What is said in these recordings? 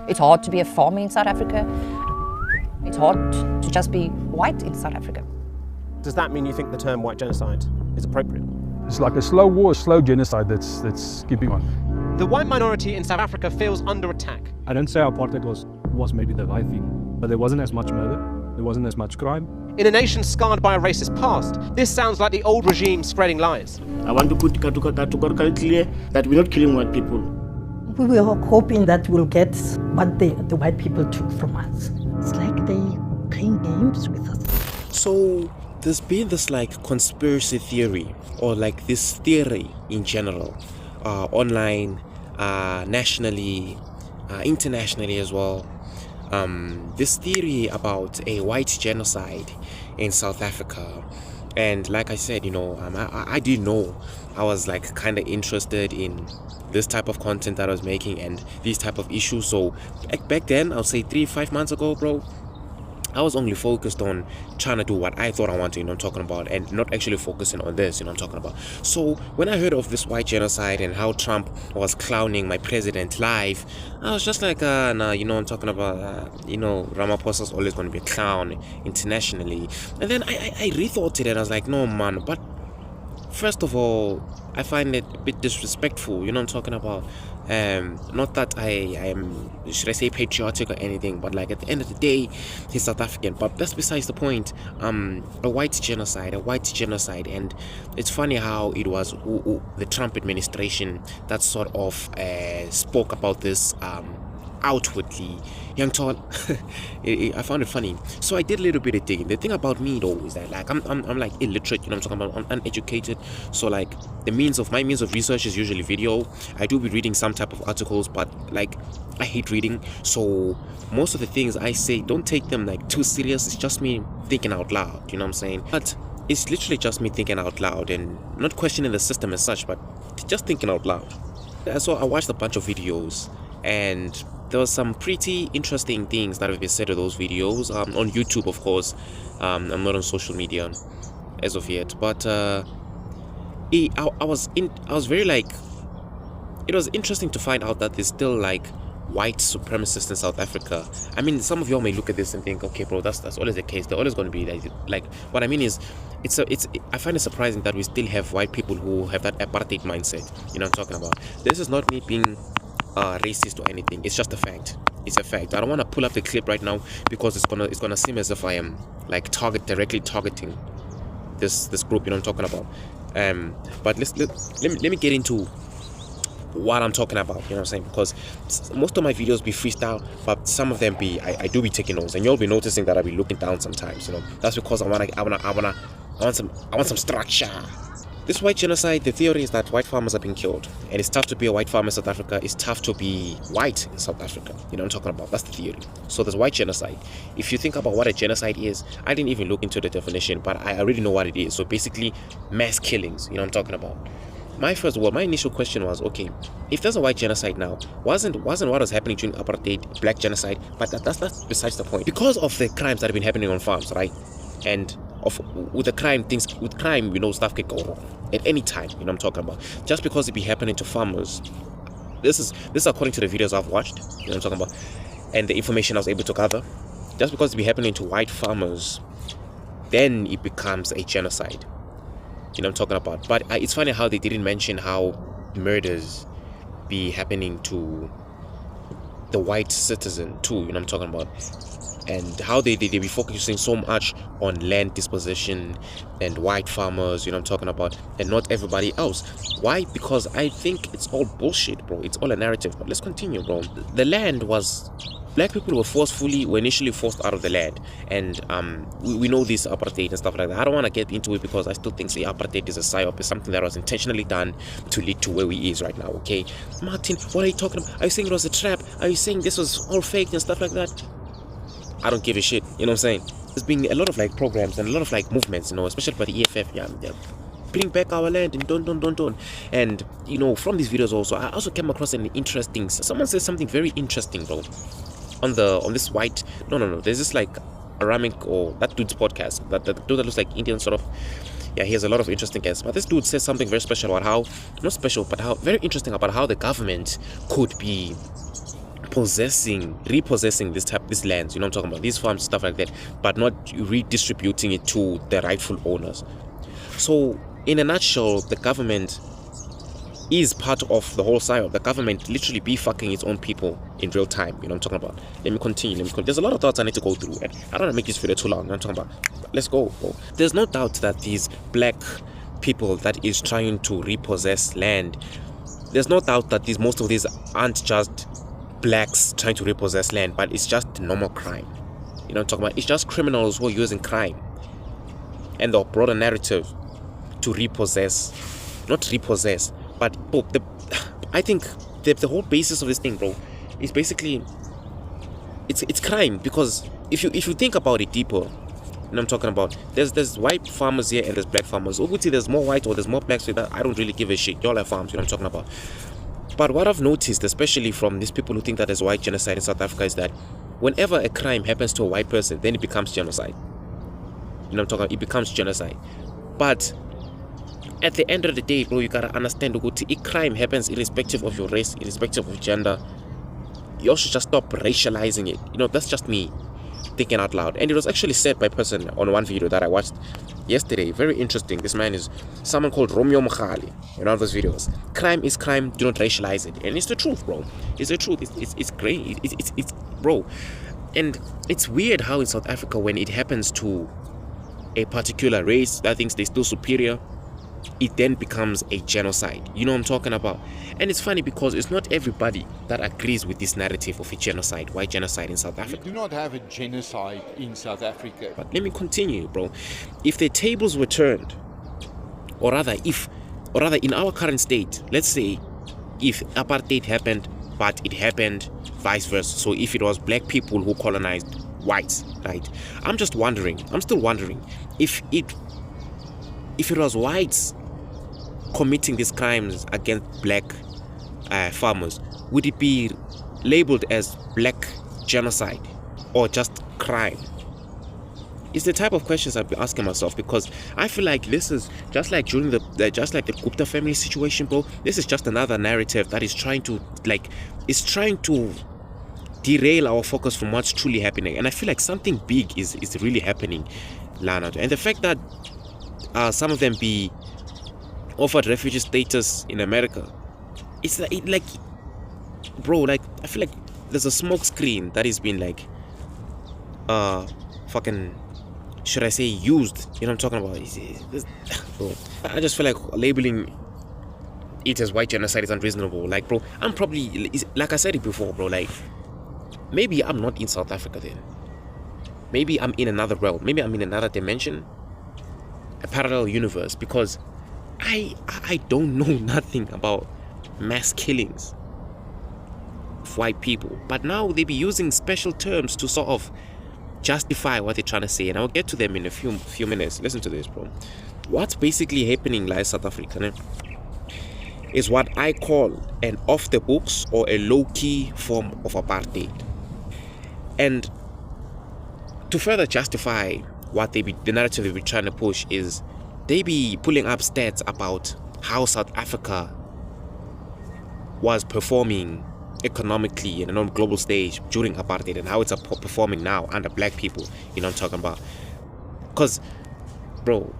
It's hard to be a farmer in South Africa. It's hard to just be white in South Africa. Does that mean you think the term white genocide is appropriate? It's like a slow war, a slow genocide that's keeping on. The white minority in South Africa feels under attack. I don't say apartheid was maybe the right thing, but there wasn't as much murder, there wasn't as much crime. In a nation scarred by a racist past, this sounds like the old regime spreading lies. I want to put categorically clear that we're not killing white people. We were hoping that we'll get what the white people took from us. It's like they playing games with us. So there's been this like conspiracy theory, or like this theory in general, online, nationally, internationally as well. This theory about a white genocide in South Africa. And like I said, I didn't know. I was like kind of interested in this type of content that I was making and these type of issues. So back then, I'll say 3-5 months ago, bro, I was only focused on trying to do what I thought I wanted, I'm talking about, and not actually focusing on this, I'm talking about. So when I heard of this white genocide and how Trump was clowning my president live, I was just like, nah, I'm talking about, Ramaphosa's always going to be a clown internationally. And then I rethought it and I was like, no, man, but first of all, I find it a bit disrespectful, I'm talking about. Not that I am, should I say, patriotic or anything, but like at the end of the day, he's South African. But that's besides the point. A white genocide, and it's funny how it was the Trump administration that sort of spoke about this outwardly. Young Tall, I found it funny. So I did a little bit of digging. The thing about me though is that like I'm like illiterate, I'm talking about, I'm uneducated. So like my means of research is usually video. I do be reading some type of articles, but like I hate reading. So most of the things I say, don't take them like too serious. It's just me thinking out loud, you know what I'm saying? But it's literally just me thinking out loud and not questioning the system as such, but just thinking out loud. So I watched a bunch of videos, and there was some pretty interesting things that have been said in those videos, on YouTube, of course. I'm not on social media as of yet, but I was very like, it was interesting to find out that there's still like white supremacists in South Africa. I mean, some of y'all may look at this and think, okay, bro, that's always the case. They're always going to be like what I mean is, I find it surprising that we still have white people who have that apartheid mindset. You know what I'm talking about? This is not me being racist or anything. It's just a fact. It's a fact. I don't want to pull up the clip right now because it's gonna seem as if I am like directly targeting this group, I'm talking about. But let me get into what I'm talking about, you know what I'm saying? Because most of my videos be freestyle, but some of them I do be taking notes, and you'll be noticing that I be looking down sometimes. That's because I want some structure. This white genocide, the theory is that white farmers are being killed, and it's tough to be a white farmer in South Africa. It's tough to be white in South Africa. You know what I'm talking about? That's the theory. So there's white genocide. If you think about what a genocide is, I didn't even look into the definition, but I already know what it is. So basically, mass killings. You know what I'm talking about? My initial question was, okay, if there's a white genocide now, wasn't what was happening during apartheid black genocide? But that's besides the point. Because of the crimes that have been happening on farms, right? And with crime, stuff can go wrong at any time. You know what I'm talking about? Just because it be happening to farmers. This is according to the videos I've watched. You know what I'm talking about? And the information I was able to gather. Just because it be happening to white farmers, then it becomes a genocide. You know what I'm talking about? But it's funny how they didn't mention how murders be happening to the white citizen too. You know what I'm talking about? And how they be focusing so much on land disposition and white farmers, you know what I'm talking about, and not everybody else. Why? Because I think it's all bullshit, bro. It's all a narrative. But let's continue, bro. The land was, black people were initially forced out of the land, and we know this apartheid and stuff like that. I don't want to get into it because I still think the apartheid is a psyop. It's something that was intentionally done to lead to where we is right now. Okay, Martin, what are you talking about? Are you saying it was a trap? Are you saying this was all fake and stuff like that? I don't give a shit, you know what I'm saying? There's been a lot of like programs and a lot of like movements, especially by the EFF, bring back our land and don't. And from these videos also, I also came across an interesting, someone said something very interesting, bro, on this white, no, there's this like Aramic, or that dude's podcast, that dude that looks like Indian sort of. Yeah, he has a lot of interesting guests, but this dude says something very special about how, not special, but how very interesting about how the government could be repossessing this lands, you know what I'm talking about, these farms, stuff like that, but not redistributing it to the rightful owners. So in a nutshell, the government is part of the whole cycle. The government literally be fucking its own people in real time, you know what I'm talking about. Let me continue. There's a lot of thoughts I need to go through, and I don't want to make this video too long, you know what I'm talking about. Let's go, bro. There's no doubt that these black people that is trying to repossess land, there's no doubt that most of these aren't just blacks trying to repossess land, but it's just normal crime, you know what I'm talking about. It's just criminals who are using crime and the broader narrative to not repossess, but bro, I think the whole basis of this thing, bro, is basically it's crime. Because if you think about it deeper, you know what I'm talking about, there's white farmers here and there's black farmers. Obviously there's more white or there's more blacks, so that I don't really give a shit. Y'all have farms, you know what I'm talking about. But what I've noticed, especially from these people who think that there's white genocide in South Africa, is that whenever a crime happens to a white person, then it becomes genocide. You know what I'm talking about? It becomes genocide. But at the end of the day, bro, you gotta understand that if crime happens irrespective of your race, irrespective of gender, you should just stop racializing it. You know, that's just me thinking out loud. And it was actually said by a person on one video that I watched yesterday. Very interesting. This man is someone called Romeo Mkhali in one of those videos. Crime is crime, do not racialize it. And it's the truth, bro. It's the truth. It's great. It's bro. And it's weird how in South Africa, when it happens to a particular race that thinks they're still superior, it then becomes a genocide. You know what I'm talking about? And it's funny because it's not everybody that agrees with this narrative of a genocide. Why genocide in South Africa? We do not have a genocide in South Africa. But let me continue, bro. If the tables were turned, or rather in our current state, let's say if apartheid happened, but it happened vice versa. So if it was black people who colonized whites, right? I'm still wondering if it was whites committing these crimes against black farmers, would it be labeled as black genocide or just crime? It's the type of questions I've been asking myself, because I feel like this is just like during the Gupta family situation, bro. This is just another narrative that is trying to derail our focus from what's truly happening. And I feel like something big is really happening, Lana. And the fact that some of them be offered refugee status in America, it's like bro, like I feel like there's a smoke screen that is being like fucking, should I say, used, you know what I'm talking about? Bro, I just feel like labeling it as white genocide is unreasonable. Like, bro, I'm probably, like I said it before, bro, like maybe I'm not in South Africa then. Maybe I'm in another realm. Maybe I'm in another dimension, a parallel universe, because I don't know nothing about mass killings of white people. But now they be using special terms to sort of justify what they're trying to say, and I'll get to them in a few minutes. Listen to this, bro. What's basically happening like South Africa is what I call an off the books or a low-key form of apartheid. And to further justify what the narrative they be trying to push is they be pulling up stats about how South Africa was performing economically in a global stage during apartheid and how it's performing now under black people. You know what I'm talking about? Because, bro,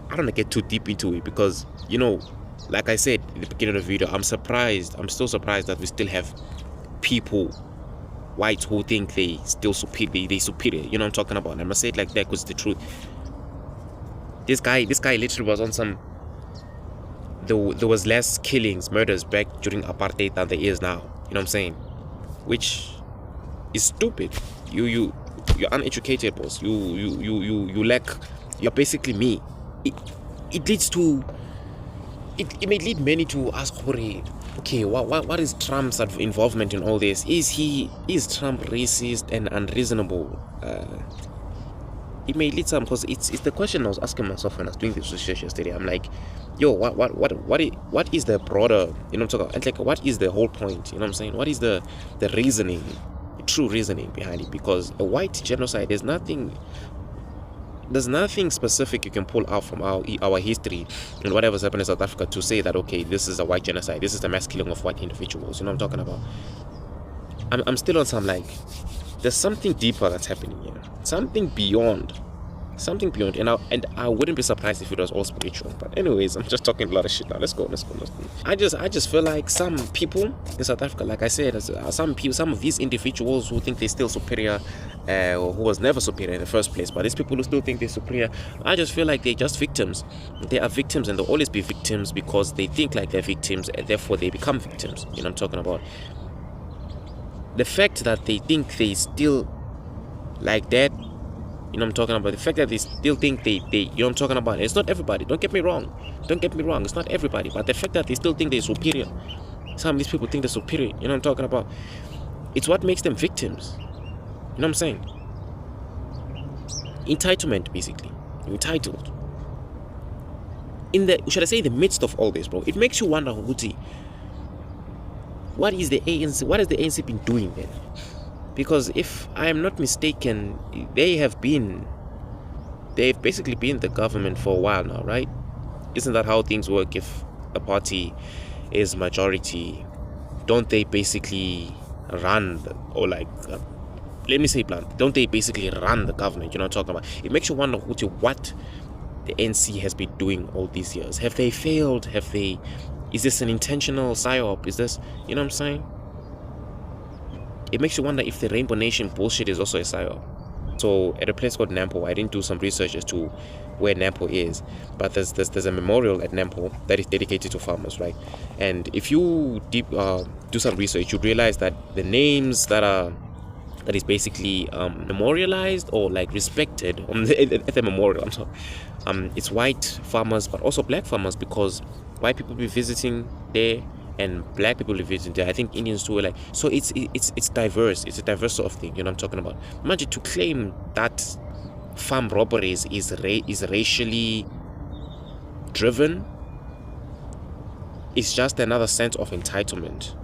I don't want to get too deep into it because, you know, like I said in the beginning of the video, I'm still surprised that we still have people, whites, who think they still superior, they superior. You know what I'm talking about? And I'm gonna say it like that because it's the truth. This guy literally was on some, there was less killings, murders back during apartheid than there is now. You know what I'm saying? Which is stupid. You're uneducated, boss. You lack. You're basically me. It leads to. It may lead many to ask, okay, what is Trump's involvement in all this? Is Trump racist and unreasonable? It may lead some, because it's the question I was asking myself when I was doing this research yesterday. I'm like, yo, what is the broader, you know what I'm talking about? And like, what is the whole point? You know what I'm saying? What is the reasoning, the true reasoning behind it? Because a white genocide, there's nothing specific you can pull out from our history and whatever's happened in South Africa to say that, okay, this is a white genocide, this is the mass killing of white individuals. You know what I'm talking about? I'm still on some like, there's something deeper that's happening here. Something beyond. And I wouldn't be surprised if it was all spiritual. But anyways, I'm just talking a lot of shit now. Let's go. I just feel like some people in South Africa, like I said, some of these individuals who think they're still superior, or who was never superior in the first place, but these people who still think they're superior, I just feel like they're just victims. They are victims, and they'll always be victims because they think like they're victims, and therefore they become victims. You know what I'm talking about? The fact that they think they still like that, you know what I'm talking about? The fact that they still think they you know what I'm talking about? It's not everybody. Don't get me wrong. It's not everybody. But the fact that they still think they're superior. Some of these people think they're superior. You know what I'm talking about? It's what makes them victims. You know what I'm saying? Entitlement, basically. You're entitled. Should I say, the midst of all this, bro, it makes you wonder, Huti, what is the ANC? What has the ANC been doing then? Because if I am not mistaken, they've basically been the government for a while now, right? Isn't that how things work? If a party is majority, don't they basically run, let me say blunt, don't they basically run the government? You know what I'm talking about? It makes you wonder what the NC has been doing all these years. Have they failed? Is this an intentional psyop? Is this, you know what I'm saying? It makes you wonder if the Rainbow Nation bullshit is also a psyop. So at a place called Nampo, I didn't do some research as to where Nampo is, but there's a memorial at Nampo that is dedicated to farmers, right? And if you do some research, you realize that the names that is basically memorialized or like respected at the memorial, I'm sorry, it's white farmers but also black farmers, because white people be visiting there and black people live in there. I think Indians too. Like, so it's diverse. It's a diverse sort of thing. You know what I'm talking about? Imagine to claim that farm robberies is racially driven. It's just another sense of entitlement.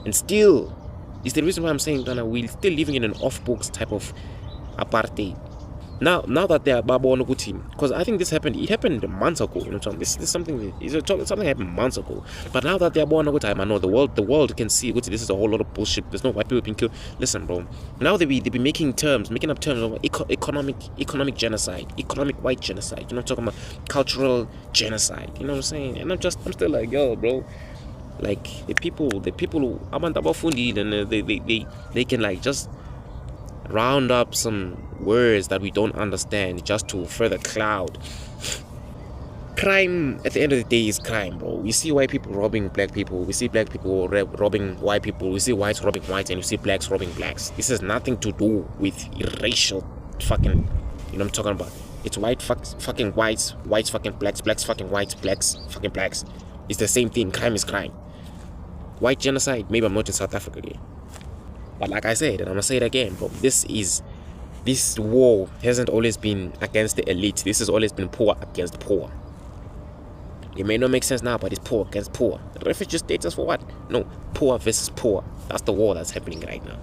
And still, it's the reason why I'm saying that we're still living in an off-books type of apartheid. Now that they are Babo on a good team, because I think it happened months ago. You know, this is something happened months ago. But now that they are born a good time, I know the world can see this is a whole lot of bullshit. There's no white people being killed. Listen, bro. Now they be making up terms of economic genocide, economic white genocide. You know what I'm talking about? Cultural genocide. You know what I'm saying? And I'm still like, yo, bro. Like the people who Amantabafundi, and they can like just round up some words that we don't understand just to further cloud. Crime at the end of the day is crime, bro. We see white people robbing black people, we see black people robbing white people, we see whites robbing whites, and we see blacks robbing blacks. This has nothing to do with racial fucking, you know what I'm talking about? It's fucking whites fucking blacks, blacks fucking whites, blacks fucking blacks. It's the same thing. Crime is crime. White genocide, maybe I'm not in South Africa again. But like I said, and I'm gonna say it again, bro, this war hasn't always been against the elite. This has always been poor against poor. It may not make sense now, but it's poor against poor. The refugee status for what? No, poor versus poor. That's the war that's happening right now.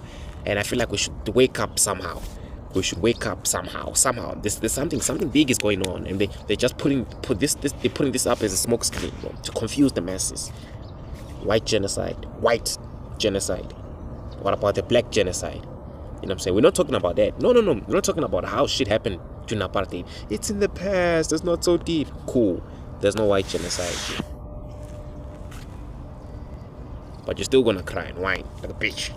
And I feel like we should wake up somehow. Somehow. There's something big is going on, and they're just putting this up as a smoke screen, bro, to confuse the masses. White genocide. What about the black genocide? You know what I'm saying? We're not talking about that. No. We're not talking about how shit happened during apartheid. It's in the past. It's not so deep. Cool. There's no white genocide. But you're still gonna cry and whine like a bitch.